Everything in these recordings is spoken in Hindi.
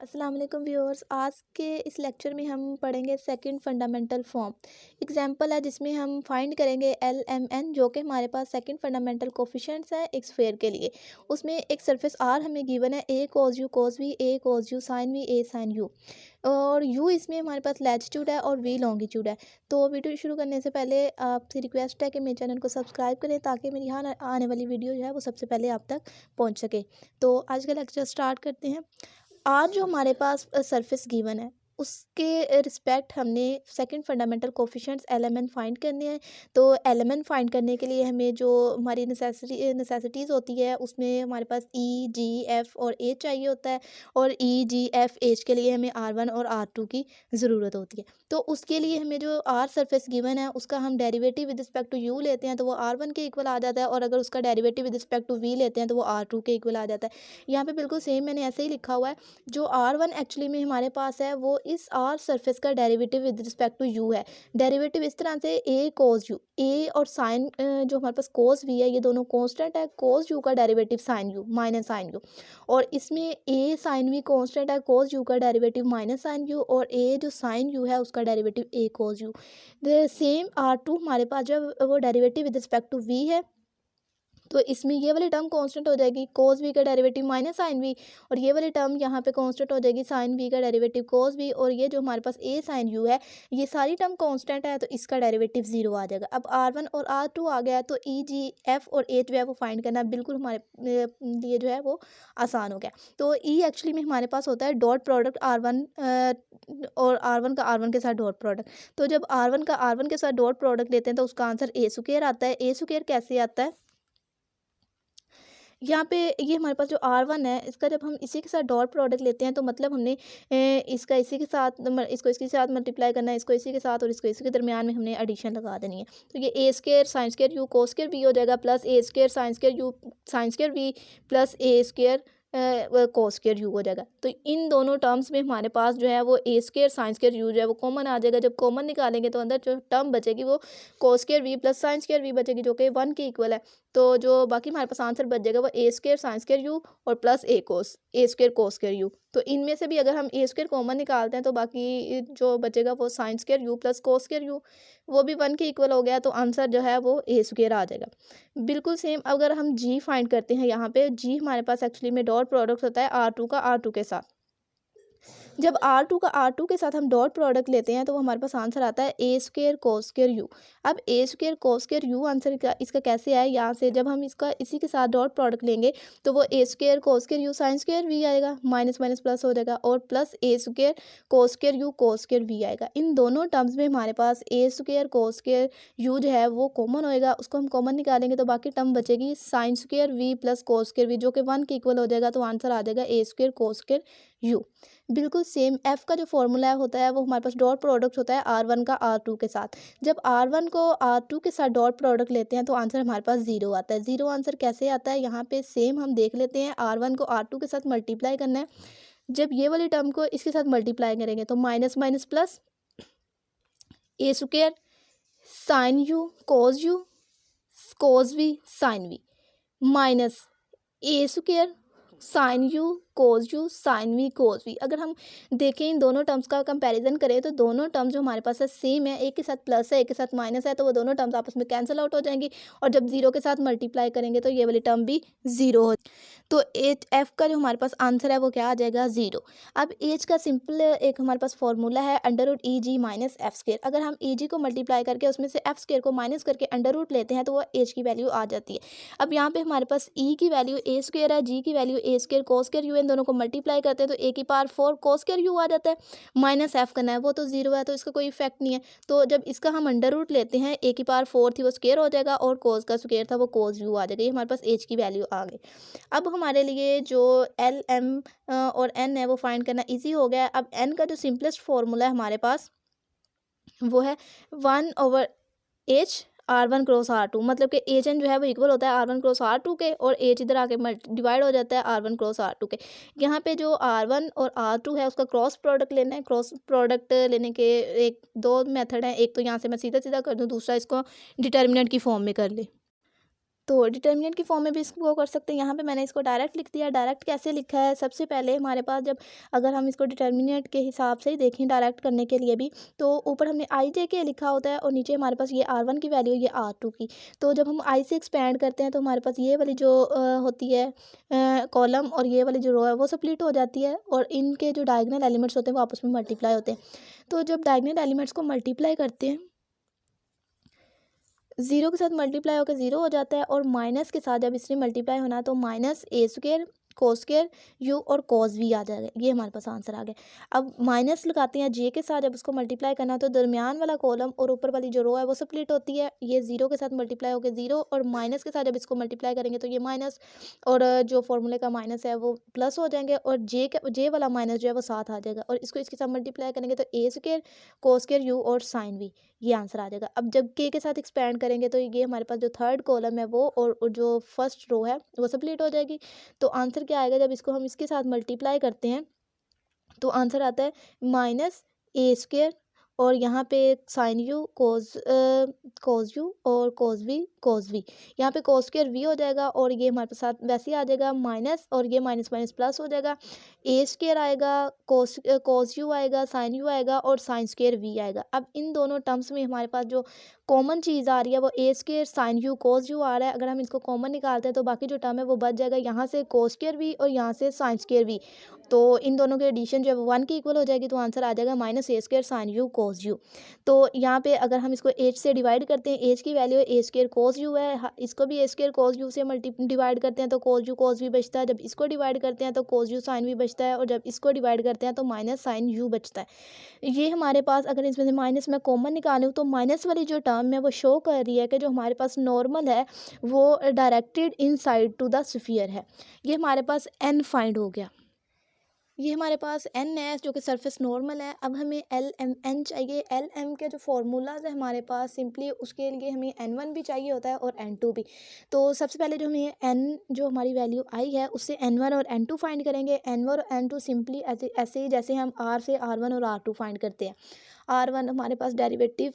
अस्सलाम वालेकुम व्यूअर्स। आज के इस लेक्चर में हम पढ़ेंगे सेकंड फंडामेंटल फॉर्म। एग्जांपल है जिसमें हम फाइंड करेंगे एल एम एन, जो कि हमारे पास सेकंड फंडामेंटल कोफिशिएंट्स है एक स्फेयर के लिए। उसमें एक सरफेस आर हमें गिवन है, a cos u cos v, a cos u sign v, a sin u, और यू इसमें हमारे पास लैटिट्यूड है और वी लॉन्गिट्यूड है। तो वीडियो शुरू करने से पहले आपसे रिक्वेस्ट है कि मेरे चैनल को सब्सक्राइब करें ताकि मेरी यहाँ आने वाली वीडियो जो है वो सबसे पहले आप तक पहुँच सके। तो आज का लेक्चर स्टार्ट करते हैं। आज जो हमारे पास सरफेस गिवन है उसके रिस्पेक्ट हमने second fundamental coefficients element find करने हैं। तो एलिमेंट फाइंड करने के लिए हमें जो हमारी नेसेसिटीज़ होती है उसमें हमारे पास ई जी एफ़ और एच चाहिए होता है, और ई जी एफ़ एच के लिए हमें आर वन और आर टू की ज़रूरत होती है। तो उसके लिए हमें जो आर सरफेस गिवन है उसका हम derivative with respect to u लेते हैं तो वो आर वन के इक्वल आ जाता है, और अगर उसका derivative with respect to v लेते हैं तो वो आर टू के इक्वल आ जाता है। यहाँ पे बिल्कुल सेम मैंने ऐसे ही लिखा हुआ है। जो आर वन एक्चुअली में हमारे पास है वो इस आर सरफेस का derivative with respect to u है। डेरिवेटिव इस तरह से ए कोस यू, ए और साइन जो हमारे पास कोस वी है ये दोनों कांस्टेंट है। कोस यू का derivative sine u minus sine u, और इसमें ए साइन वी कांस्टेंट है, कोस यू का डेरिवेटिव माइनस साइन यू, और ए जो साइन यू है उसका derivative a cos u. The same r two हमारे पास जो वो derivative with respect to v है, तो इसमें ये वाली टर्म कांस्टेंट हो जाएगी कोस वी का डेरिवेटिव माइनस साइन वी, और ये वाली टर्म यहाँ पे कांस्टेंट हो जाएगी साइन वी का डेरिवेटिव कोस वी, और ये जो हमारे पास ए साइन यू है ये सारी टर्म कांस्टेंट है तो इसका डेरिवेटिव जीरो आ जाएगा। अब आर वन और आर टू आ गया तो ई जी एफ और एच जो है वो फाइंड करना बिल्कुल हमारे लिए जो है वो आसान हो गया। तो ई एक्चुअली में हमारे पास होता है डॉट प्रोडक्ट आर वन और आर वन का आर वन के साथ डॉट प्रोडक्ट। तो जब आर वन का आर वन के साथ डॉट प्रोडक्ट लेते हैं तो उसका आंसर ए स्क्वायर आता है। ए स्क्वायर कैसे आता है, यहाँ पे ये हमारे पास जो आर वन है इसका जब हम इसी के साथ डॉट प्रोडक्ट लेते हैं तो मतलब हमने इसका इसी के साथ इसको इसके साथ मल्टीप्लाई करना है, इसको इसी के साथ और इसको इसी के दरमियान में हमने एडिशन लगा देनी है। तो ये a square sin square u cos square v हो जाएगा, plus a square sin square u sin square v, plus a square cos square u हो जाएगा। तो इन दोनों टर्म्स में हमारे पास जो है वो a square sin square u जो है वो कॉमन आ जाएगा। जब कॉमन निकालेंगे तो अंदर जो टर्म बचेगी वो cos square v plus sine square v बचेगी जो कि वन के इक्वल है। तो जो बाकी हमारे पास आंसर बच जाएगा वो a square sin square you और plus a square cos square you. तो इनमें से भी अगर हम ए स्क्वायर कॉमन निकालते हैं तो बाकी जो बचेगा वो sign square u plus cos square you, वो भी वन के इक्वल हो गया तो आंसर जो है वो ए स्क्वायर आ जाएगा। बिल्कुल सेम अगर हम जी फाइंड करते हैं, यहाँ पे जी हमारे पास एक्चुअली में डॉट प्रोडक्ट होता है आर टू का आर टू के साथ। जब आर टू का आर टू के साथ हम डॉट प्रोडक्ट लेते हैं तो हमारे पास आंसर आता है a square cos square u. अब a square cos square u answer इसका कैसे आया, यहाँ से जब हम इसका इसी के साथ डॉट प्रोडक्ट लेंगे तो वो a square cos square u sin square v आएगा, माइनस माइनस प्लस हो जाएगा, और plus a square cos square u cos square v आएगा। इन दोनों टर्म्स में हमारे पास a square cos square u जो है वो कॉमन होएगा, उसको हम कॉमन निकालेंगे तो बाकी टर्म बचेगी sine square v plus cos square v जो कि वन के इक्वल हो जाएगा। तो आंसर आ जाएगा ए स्क्वायर कोस स्क्वायर यू। बिल्कुल सेम एफ का जो फॉर्मूला होता है वो हमारे पास डॉट प्रोडक्ट होता है आर वन का आर टू के साथ। जब आर वन को आर टू के साथ डॉट प्रोडक्ट लेते हैं तो आंसर हमारे पास जीरो आता है। जीरो आंसर कैसे आता है, यहाँ पे सेम हम देख लेते हैं। आर वन को आर टू के साथ मल्टीप्लाई करना है, जब ये वाली टर्म को इसके साथ मल्टीप्लाई करेंगे तो minus minus plus a square sine u cos v sine v, minus a square sine u cos u sign v cos v. अगर हम देखें इन दोनों टर्म्स का कंपैरिजन करें तो दोनों टर्म्स जो हमारे पास है सेम है, एक के साथ प्लस है एक के साथ माइनस है, तो वो दोनों टर्म्स आपस में कैंसिल आउट हो जाएंगी, और जब जीरो के साथ मल्टीप्लाई करेंगे तो ये वाली टर्म भी जीरो हो। तो एच एफ का जो हमारे पास आंसर है वो क्या आ जाएगा, जीरो। अब एच का सिंपल एक हमारे पास फॉर्मूला है अंडर रूट ई जी माइनस एफ स्क्र। अगर हम ई जी को मल्टीप्लाई करके उसमें से एफ स्क्र को माइनस करके अंडर रूट लेते हैं तो वो एच की वैल्यू आ जाती है। अब यहाँ पे हमारे पास ई की वैल्यू ए स्क्र है, जी की वैल्यू ए स्क्र कोस स्क्र यू, इन दोनों को मल्टीप्लाई करते हैं तो ए की पावर 4 कोस स्क्र यू आ जाता है, माइनस एफ करना है वो तो जीरो है तो इसका कोई इफेक्ट नहीं है। तो जब इसका हम अंडर रूट लेते हैं ए की पावर 4 थी वो स्क्र हो जाएगा, और कोस का स्क्र था वो कोस यू आ जाएगा। ये हमारे पास एच की वैल्यू आ गई। अब हमारे लिए जो एल एम और एन है वो फाइंड करना ईजी हो गया। अब एन का जो सिंपलेस्ट फॉर्मूला है हमारे पास वो है 1/h r one cross r two, मतलब कि एच एन जो है वो इक्वल होता है r one cross r two के, और एच इधर आके डिवाइड हो जाता है r one cross r two के। यहाँ पे जो आर वन और आर टू है उसका क्रॉस प्रोडक्ट लेना है। क्रॉस प्रोडक्ट लेने के एक दो मेथड हैं, एक तो यहाँ से मैं सीधा सीधा कर दूँ, दूसरा इसको डिटर्मिनेंट की फॉर्म में कर ले। तो डिटर्मिनेंट की फॉर्म में भी इसको कर सकते हैं। यहाँ पे मैंने इसको डायरेक्ट लिख दिया। डायरेक्ट कैसे लिखा है, सबसे पहले हमारे पास जब अगर हम इसको डिटर्मिनेंट के हिसाब से ही देखें डायरेक्ट करने के लिए भी, तो ऊपर हमने आई जे के लिखा होता है और नीचे हमारे पास ये R1 की वैल्यू, ये R2 की। तो जब हम आई से एक्सपैंड करते हैं तो हमारे पास ये वाली जो होती है कॉलम और ये वाली जो रो है वो स्प्लिट हो जाती है और इनके जो डायगोनल एलिमेंट्स होते हैं वो आपस में मल्टीप्लाई होते हैं। तो जब डायगोनल एलिमेंट्स को मल्टीप्लाई करते हैं, ज़ीरो के साथ मल्टीप्लाई होकर ज़ीरो हो जाता है और माइनस के साथ जब इसने मल्टीप्लाई होना है तो minus A square cos square you और कॉस वी आ जाएगा। ये हमारे पास आंसर आ गया। अब माइनस लगाते हैं जे के साथ, जब उसको मल्टीप्लाई करना हो तो दरमियान वाला कॉलम और ऊपर वाली जो रो है वो स्प्लिट होती है। ये ज़ीरो के साथ मल्टीप्लाई होकर ज़ीरो और माइनस के साथ जब इसको मल्टीप्लाई करेंगे तो ये माइनस और जो फॉर्मूले का माइनस है वो प्लस हो जाएंगे और जे वाला माइनस जो है वो साथ आ जाएगा और इसको इसके साथ मल्टीप्लाई करेंगे तो ए स्क्वेयर कोस स्क्वेयर यू और साइन वी, ये आंसर आ जाएगा। अब जब के साथ एक्सपैंड करेंगे तो ये हमारे पास जो थर्ड कॉलम है वो और जो फर्स्ट रो है वो स्प्लिट हो जाएगी। तो आंसर क्या आएगा, जब इसको हम इसके साथ मल्टीप्लाई करते हैं तो आंसर आता है माइनस ए स्क्वेयर और यहाँ पे साइन यू कोज यू और कोज वी, यहाँ पे कोस स्क्वेयर वी हो जाएगा और ये हमारे साथ वैसे ही आ जाएगा माइनस और ये माइनस माइनस प्लस हो जाएगा। ए स्क्वेयर आएगा, कोस यू आएगा, साइन यू आएगा और साइन स्क्वेयर वी आएगा। अब इन दोनों टर्म्स में हमारे पास जो कॉमन चीज़ आ रही है वो a square sin u cos u आ रहा है। अगर हम इसको कॉमन निकालते हैं तो बाकी जो टर्म है वो बच जाएगा, यहाँ से कोस स्क्वेयर वी और यहाँ से साइन स्क्वेयर वी। तो इन दोनों की एडिशन जो है वो 1 की इक्वल हो जाएगी तो आंसर आ जाएगा minus A square sin u cos you. तो यहाँ पे अगर हम इसको एच से डिवाइड करते हैं, एच की value A square cos you है, इसको भी ए स्क्वेयर कोस यू से डिवाइड करते हैं तो कोस यू कोस वी बचता है। जब इसको डिवाइड करते हैं तो कोस यू साइन वी बचता है और जब इसको डिवाइड करते हैं तो माइनस साइन यू बचता है। ये हमारे पास अगर इसमें से माइनस में कॉमन निकालूँ तो माइनस वाली जो टर्म है वो शो कर रही है कि जो हमारे पास नॉर्मल है वो directed inside to the sphere है। ये हमारे पास एन फाइंड हो गया। ये हमारे पास एन है जो कि सरफेस नॉर्मल है। अब हमें एल एम एन चाहिए। एल एम के जो फार्मूलाज है हमारे पास, सिंपली उसके लिए हमें एन वन भी चाहिए होता है और एन टू भी। तो सबसे पहले जो हमें एन जो हमारी वैल्यू आई है उससे एन वन और एन टू फाइंड करेंगे। एन वन और एन टू सिंपली ऐसे ऐसे ही जैसे हम आर से आर वन और आर टू फाइंड करते हैं। आर वन हमारे पास derivative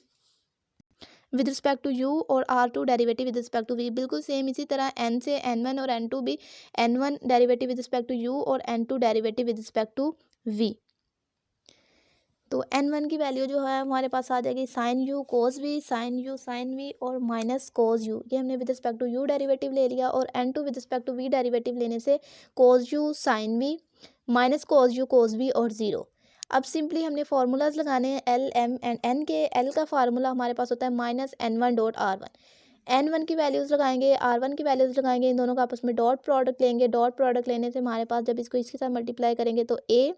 with respect to u और r two derivative with respect to v, बिल्कुल सेम इसी तरह एन से एन वन और एन टू भी, n one derivative with respect to u और N to derivative with respect to v. तो एन वन की वैल्यू जो है हमारे पास आ जाएगी sin u cos v, sin u sign v और माइनस कोस यू, ये हमने with respect to u derivative ले लिया और N two with respect to v derivative लेने से cos u sign v minus cos u cos v और ज़ीरो। अब सिंपली हमने फार्मूलाज लगाने हैं एल एम एंड एन के। एल का फार्मूला हमारे पास होता है minus n one dot r one. N one की वैल्यूज़ लगाएंगे, आर वन की वैल्यूज़ लगाएंगे, इन दोनों का आपस में डॉट प्रोडक्ट लेंगे। डॉट प्रोडक्ट लेने से हमारे पास जब इसको इसके साथ मल्टीप्लाई करेंगे तो a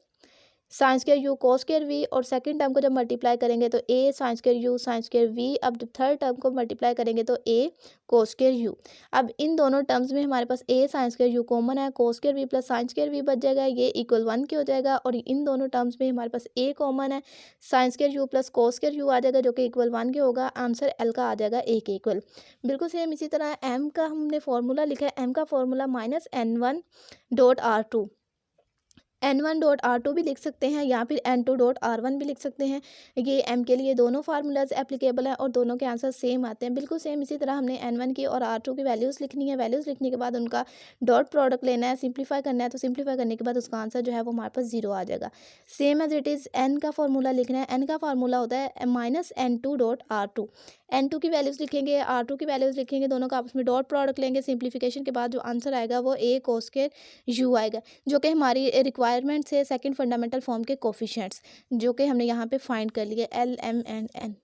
sign square u cos square v और सेकंड टर्म को जब मल्टीप्लाई करेंगे तो a sign square u sin square v. अब जब थर्ड टर्म को मल्टीप्लाई करेंगे तो ए कोस स्क्वायर यू। अब इन दोनों टर्म्स में हमारे पास a sign square u common है, cos square v plus sine square v बच जाएगा, ये इक्वल 1 के हो जाएगा। और इन दोनों टर्म्स में हमारे पास ए कॉमन है, sin square u plus cos square u आ जाएगा जो कि इक्वल 1 के होगा। आंसर एल का आ जाएगा ए के इक्वल। बिल्कुल सेम इसी तरह एम का हमने फॉर्मूला लिखा है। एम का formula minus n one dot r two, n one dot r two भी लिख सकते हैं या फिर n two dot r one भी लिख सकते हैं। ये एम के लिए दोनों फार्मूलाज एप्लीकेबल हैं और दोनों के आंसर सेम आते हैं, बिल्कुल सेम। इसी तरह हमने एन वन की और आर टू की वैल्यूज़ लिखनी है। वैल्यूज़ लिखने के बाद उनका डॉट प्रोडक्ट लेना है, सिंप्लीफाई करना है। तो सिंप्लीफाई करने के बाद उसका आंसर जो है वो हमारे पास जीरो आ जाएगा। Same as it is N का फार्मूला लिखना है। एन का फार्मूला होता है minus n two dot r two. N two की वैल्यूज़ लिखेंगे, आर टू की वैल्यूज़ लिखेंगे, दोनों का आपस में डॉट प्रोडक्ट लेंगे। सिंप्लीफिकेशन के बाद जो आंसर आएगा वो ए कोस स्क्वायर यू आएगा जो कि हमारी रिक्वायरमेंट से सेकंड फंडामेंटल फॉर्म के कोफिशिएंट्स जो कि हमने यहाँ पे फाइंड कर लिए एल एम एंड एन।